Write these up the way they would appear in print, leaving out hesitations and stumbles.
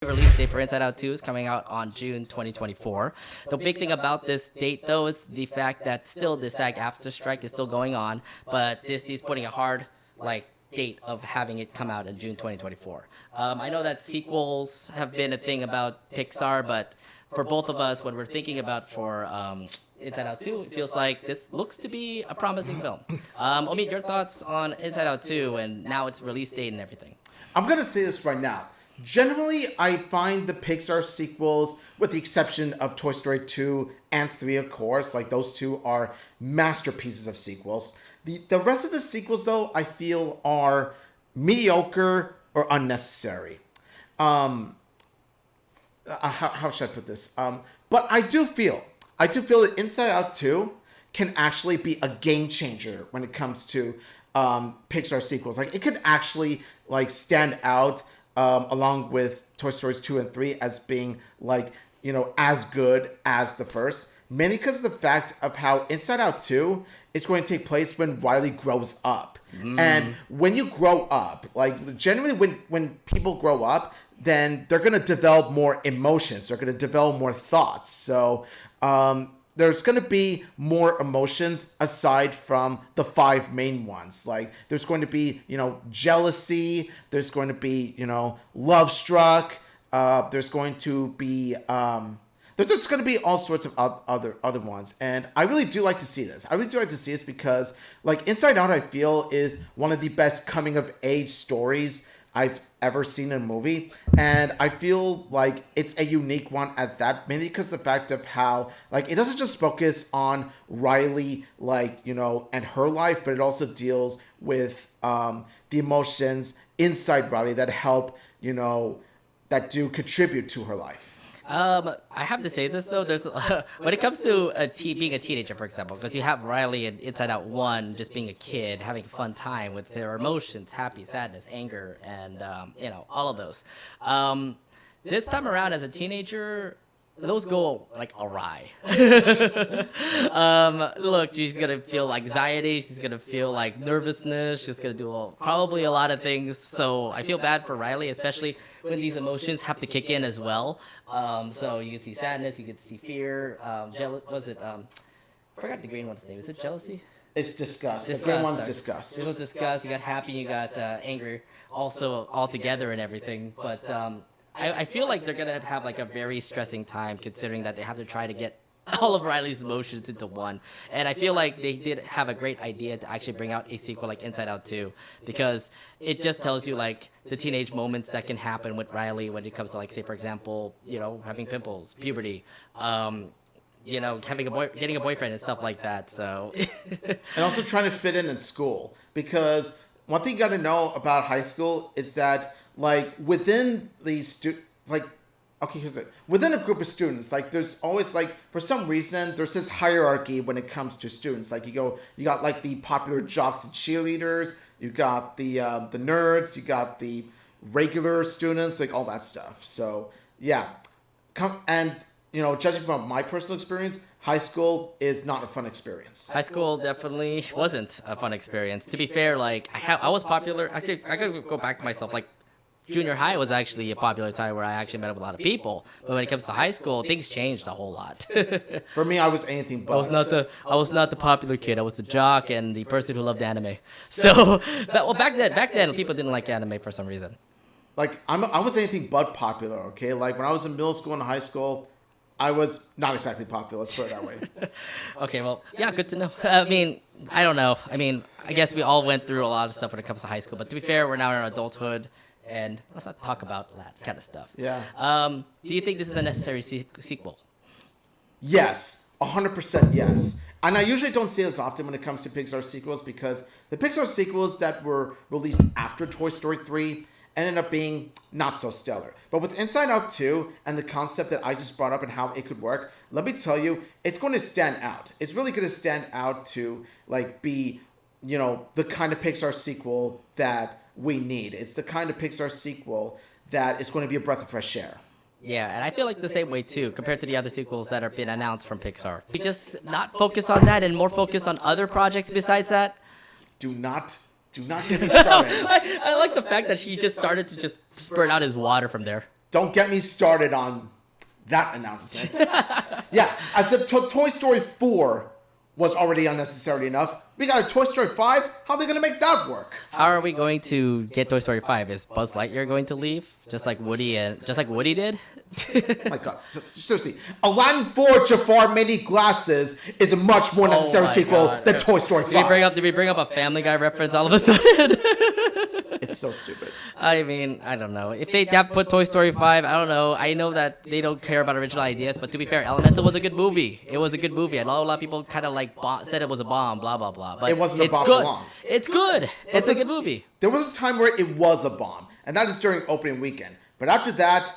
Release date for Inside Out 2 is coming out on June 2024. The big thing about this date, though, is the fact that still the SAG-AFTRA strike is still going on, but Disney's putting a hard date of having it come out in June 2024. I know that sequels have been a thing about Pixar, but for both of us, what we're thinking about for Inside Out 2, it feels like this looks to be a promising film. Omid, your thoughts on Inside Out 2 and now its release date and everything? I'm going to say this right now. Generally, I find the Pixar sequels, with the exception of Toy Story 2 and 3, of course, like those two are masterpieces of sequels. The rest of the sequels, though, I feel are mediocre or unnecessary. How should I put this? But I do feel that Inside Out 2 can actually be a game changer when it comes to Pixar sequels. Like, it could actually stand out along with Toy Stories 2 and 3 as being as good as the first, mainly because of the fact of how Inside Out 2 is going to take place when Riley grows up. And when you grow up, generally when people grow up, then they're going to develop more emotions, they're going to develop more thoughts. So there's going to be more emotions aside from the 5 main ones. There's going to be, jealousy. There's going to be, love struck. There's going to be, there's just going to be all sorts of other ones. And I really do like to see this. I really do like to see this because, Inside Out, I feel, is one of the best coming-of-age stories I've ever seen in a movie, and I feel like it's a unique one at that, mainly because of the fact of how it doesn't just focus on Riley and her life, but it also deals with the emotions inside Riley that help that do contribute to her life. I have to say this, though. There's when it comes to being a teenager, for example, because you have Riley in Inside Out 1 just being a kid, having a fun time with their emotions, happy, sadness, anger, and, all of those. This time around as a teenager, those go awry. Look, she's gonna feel anxiety. She's gonna feel nervousness. She's gonna do probably a lot of things. So I feel bad for Riley, especially when these emotions have to kick in as well. So you can see sadness, you can see fear. Was it? I forgot the green one's name. Is it jealousy? It's disgust. The green one's disgust. It was disgust. You got happy. You got anger. Also all together and everything. But I feel like they're going to have a very stressing time considering that they have to try to get all of Riley's emotions into one. And I feel like they did have a great idea to actually bring out a sequel like Inside Out 2 because it just tells you the teenage moments that can happen with Riley when it comes to say, for example, having pimples, puberty, having getting a boyfriend and stuff like that. So and also trying to fit in school, because one thing you got to know about high school is that within these within a group of students, there's always for some reason there's this hierarchy when it comes to students. You got the popular jocks and cheerleaders, you got the nerds, you got the regular students, all that stuff. So yeah, judging from my personal experience, high school is not a fun experience. High school definitely wasn't a fun experience. To be fair, I was popular. I gotta go back to myself. Junior high was actually a popular time where I actually met up with a lot of people. But when it comes to high school, things changed a whole lot. For me, I was anything but. I was not the popular kid. I was the jock and the person who loved anime. So, back then, people didn't like anime for some reason. I was anything but popular. Okay, when I was in middle school and high school, I was not exactly popular. Let's put it that way. Okay, well, yeah, good to know. I mean, I don't know. I mean, I guess we all went through a lot of stuff when it comes to high school. But to be fair, we're now in our adulthood. And let's not talk about that kind of stuff. Yeah. Do you think this is a necessary sequel? Yes, 100% yes. And I usually don't say this often when it comes to Pixar sequels, because the Pixar sequels that were released after Toy Story 3 ended up being not so stellar. But with Inside Out 2 and the concept that I just brought up and how it could work, let me tell you, it's going to stand out. It's really going to stand out to be, the kind of Pixar sequel that we need. It's the kind of Pixar sequel that is going to be a breath of fresh air. Yeah, and I feel the same way too, compared to the other sequels that have been announced from Pixar. We just not focus on that and more focus on other projects besides that. Do not get me started. I like the fact that she just started to just spurt out his water from there. don't get me started on that announcement. Yeah, as if Toy Story 4 was already unnecessary enough. We got a Toy Story 5. How are they going to make that work? How are we going to get Toy Story 5? Is Buzz Lightyear going to leave? Just like Woody did? My God, seriously. Aladdin 4 Jafar Mini Glasses is a much more necessary sequel than Toy Story 5. Did we bring up a Family Guy reference all of a sudden? It's so stupid. I mean, I don't know. If they have put Toy Story 5, I don't know. I know that they don't care about original ideas, but to be fair, Elemental was a good movie. It was a good movie. I know a lot of people kind of like said it was a bomb, blah, blah, blah. But it wasn't a bomb good. for long. It's good. It's a good movie. There was a time where it was a bomb, and that is during opening weekend. But after that,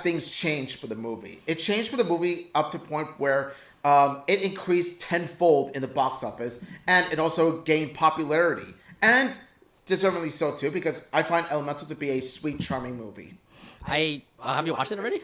things changed for the movie. It changed for the movie up to a point where it increased tenfold in the box office, and it also gained popularity. And deservedly so too, because I find Elemental to be a sweet, charming movie. Have you watched it already?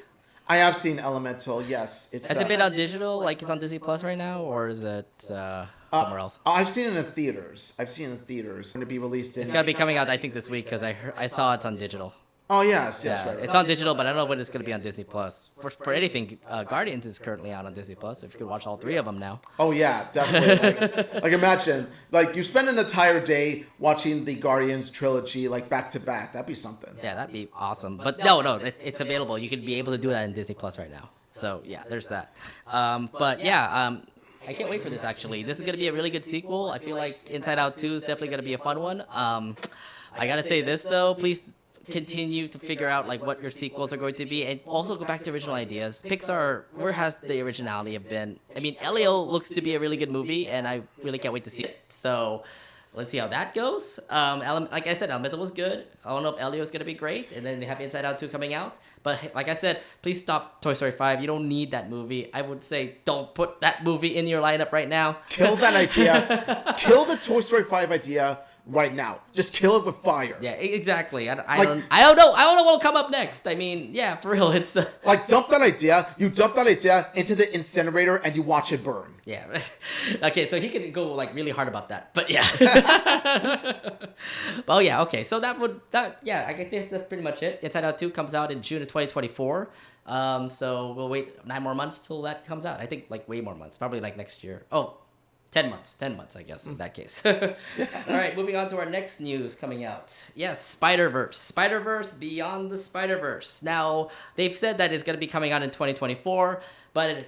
I have seen Elemental. Yes, Has it been on digital? Like it's on Disney Plus right now, or is it somewhere else? I've seen it in theaters. It's going to be released. It's gonna be coming out, I think, this week because I saw it's on digital. Oh yes, Yeah, right. it's on digital, but I don't know when it's going to be on Disney Plus. For anything, Guardians is currently out on Disney Plus. If you could watch all three of them now. Oh yeah, definitely. like imagine, like you spend an entire day watching the Guardians trilogy like back to back. That'd be something. Yeah, that'd be awesome. But no, it's available. You could be able to do that in Disney Plus right now. So yeah, there's that. But yeah, I can't wait for this. Actually, this is going to be a really good sequel. I feel like Inside Out 2 is definitely going to be a fun one. I gotta say this though, please continue to figure out like what your sequels are going to be, and also go back to original ideas. Pixar, where has the originality have been? I mean, Elio looks to be a really good movie, and I really can't wait to see it. So let's see how that goes. Like I said, Elemental was good. I don't know if Elio is going to be great, and then they have Inside Out 2 coming out. But like I said, please stop Toy Story 5. You don't need that movie. I would say don't put that movie in your lineup right now. Kill that idea. Kill the Toy Story 5 idea right now. Just kill it with fire. Yeah, exactly. I don't know what'll come up next. I mean, yeah, for real, it's like dump that idea. You dump that idea into the incinerator and you watch it burn. Yeah. Okay, so he can go like really hard about that. But yeah. Oh yeah. Okay. So yeah. I guess that's pretty much it. Inside Out 2 comes out in June of 2024. So we'll wait 9 more months till that comes out. I think like way more months. Probably like next year. Oh. 10 months, I guess, in that case. All right, moving on to our next news coming out. Yes, Spiderverse Beyond the Spiderverse. Now, they've said that it's going to be coming out in 2024, but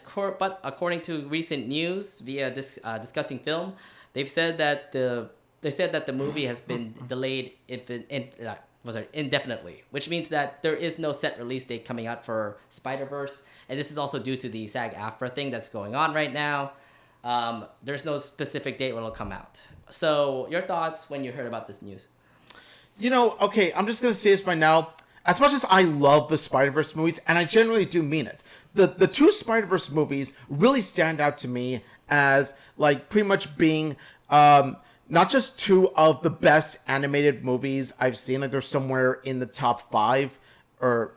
according to recent news via discussing film, they've said that the movie has been delayed indefinitely, which means that there is no set release date coming out for Spiderverse, and this is also due to the SAG-AFTRA thing that's going on right now. There's no specific date when it'll come out. So, your thoughts when you heard about this news? Okay, I'm just going to say this right now. As much as I love the Spider-Verse movies, and I generally do mean it, the two Spider-Verse movies really stand out to me as, like, pretty much being, not just two of the best animated movies I've seen. Like, they're somewhere in the top 5 or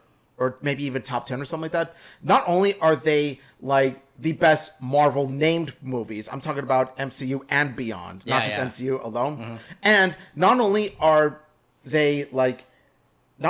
maybe even top 10 or something like that. Not only are they, like, the best Marvel named movies. I'm talking about MCU and beyond, not just MCU alone. Mm-hmm. And not only are they like, they're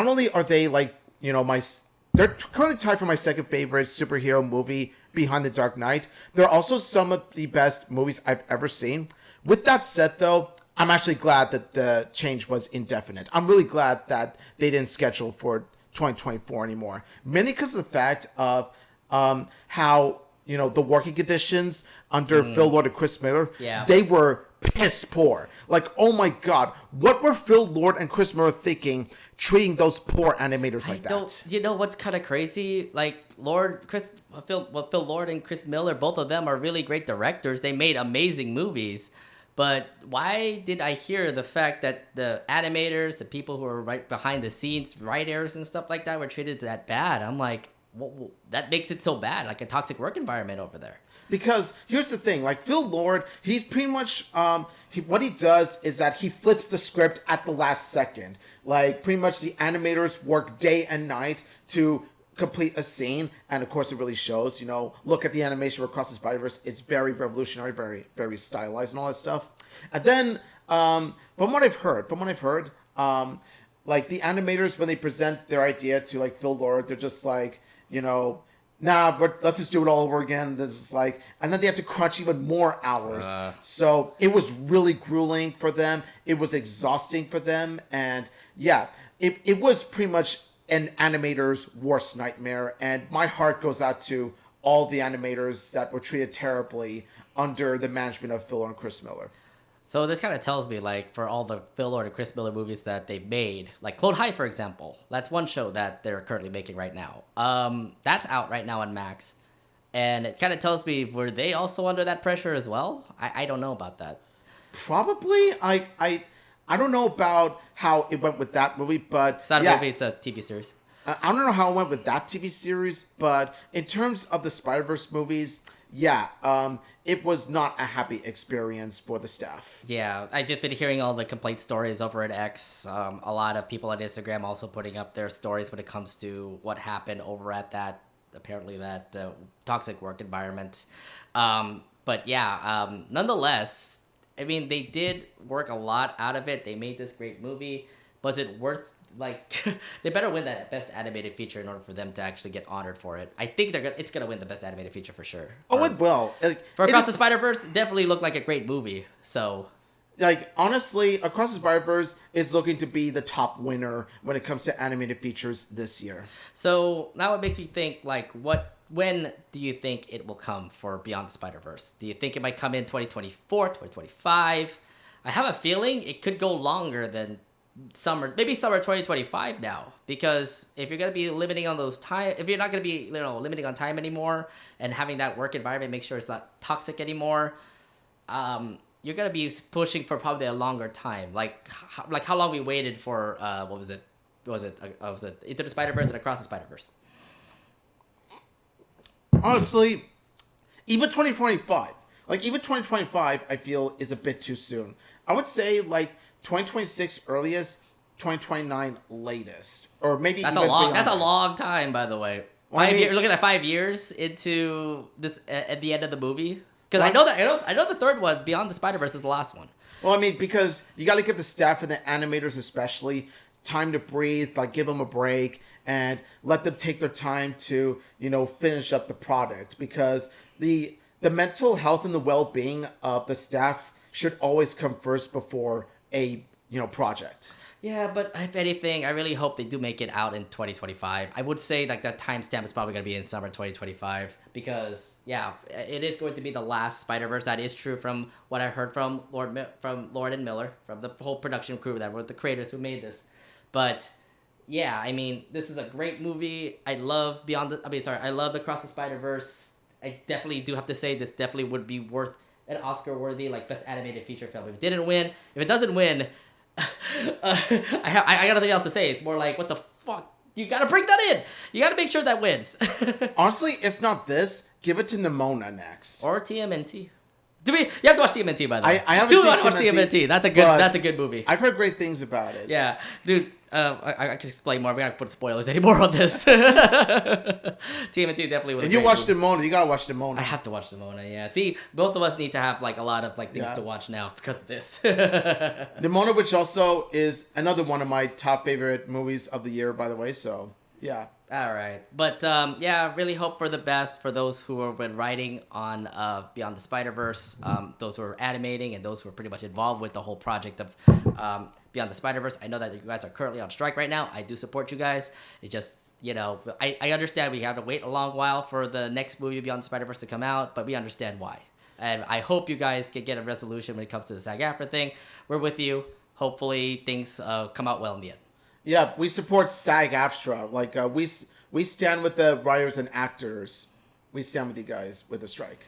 currently tied for my second favorite superhero movie behind the Dark Knight. They're also some of the best movies I've ever seen. With that said though, I'm actually glad that the change was indefinite. I'm really glad that they didn't schedule for 2024 anymore. Mainly because of the fact of how the working conditions under Phil Lord and Chris Miller, they were piss poor. Like, oh my God, what were Phil Lord and Chris Miller thinking treating those poor animators like that? You know what's kind of crazy? Like, Phil Lord and Chris Miller, both of them are really great directors. They made amazing movies. But why did I hear the fact that the animators, the people who are right behind the scenes, writers and stuff like that, were treated that bad? I'm like, well, that makes it so bad, like a toxic work environment over there. Because here's the thing, like Phil Lord, he's pretty much, what he does is that he flips the script at the last second. Like, pretty much the animators work day and night to complete a scene, and of course it really shows. Look at the animation for Across the Spider-Verse. It's very revolutionary, very, very stylized and all that stuff. And then, from what I've heard, like the animators when they present their idea to like Phil Lord, they're just like, nah, but let's just do it all over again. This is like, and then they have to crunch even more hours. So it was really grueling for them. It was exhausting for them, and yeah, it was pretty much an animator's worst nightmare. And my heart goes out to all the animators that were treated terribly under the management of Phil and Chris Miller. So this kind of tells me, like, for all the Phil Lord and Chris Miller movies that they've made, like Clone High, for example, that's one show that they're currently making right now. That's out right now on Max. And it kind of tells me, were they also under that pressure as well? I don't know about that. Probably. I don't know about how it went with that movie, but It's not a movie, it's a TV series. I don't know how it went with that TV series, but in terms of the Spider-Verse movies, yeah, it was not a happy experience for the staff. Yeah, I've just been hearing all the complaint stories over at X. A lot of people on Instagram also putting up their stories when it comes to what happened over at that toxic work environment. But yeah, nonetheless, I mean, they did work a lot out of it. They made this great movie. Was it worth, like, they better win that Best Animated Feature in order for them to actually get honored for it. I think it's going to win the Best Animated Feature for sure. Oh, it will. For Across the Spider-Verse, it definitely looked like a great movie, so... Like, honestly, Across the Spider-Verse is looking to be the top winner when it comes to animated features this year. So, now it makes me think, like, when do you think it will come for Beyond the Spider-Verse? Do you think it might come in 2024, 2025? I have a feeling it could go longer than maybe summer 2025 now, because if you're going to be limiting on those time, if you're not going to be limiting on time anymore and having that work environment, make sure it's not toxic anymore, you're going to be pushing for probably a longer time, like how long we waited for was it Into the Spider-Verse and Across the Spider-Verse. Honestly, even 2025 I feel is a bit too soon. I would say like 2026 earliest, 2029 latest, or maybe that's even a long. beyond That's a that. long time, by the way. You're looking at 5 years into this at the end of the movie, because I know the third one, Beyond the Spider-Verse, is the last one. Well, I mean, because you got to give the staff and the animators especially time to breathe, like give them a break and let them take their time to finish up the product, because the mental health and the well-being of the staff should always come first before a project. Yeah, but if anything, I really hope they do make it out in 2025. I would say like that timestamp is probably going to be in summer 2025, because yeah, it is going to be the last Spider-Verse. That is true from what I heard from Lord and Miller, from the whole production crew that were the creators who made this. But yeah, I mean, this is a great movie. I love Across the Spider-Verse. I definitely do have to say this definitely would be worth an Oscar-worthy like Best Animated Feature Film. If it doesn't win, I got nothing else to say. It's more like, what the fuck? You gotta bring that in. You gotta make sure that wins. Honestly, if not this, give it to Nimona next. Or TMNT. You have to watch TMNT, by the way. I haven't seen watch TMNT. That's a good movie. I've heard great things about it. Yeah, dude. I can explain more. We're not gonna put spoilers anymore on this. TMNT definitely was. If you watched Nimona, you gotta watch Nimona. I have to watch Nimona. Yeah. See, both of us need to have like a lot of like things to watch now because of this. Nimona, which also is another one of my top favorite movies of the year, by the way. So yeah. All right, but yeah, really hope for the best for those who have been writing on Beyond the Spider-Verse, those who are animating, and those who are pretty much involved with the whole project of Beyond the Spider-Verse. I know that you guys are currently on strike right now. I do support you guys. It just, I understand we have to wait a long while for the next movie Beyond the Spider-Verse to come out, but we understand why. And I hope you guys can get a resolution when it comes to the SAG-AFTRA thing. We're with you. Hopefully things come out well in the end. Yeah, we support SAG-AFTRA. Like, we stand with the writers and actors. We stand with you guys with the strike.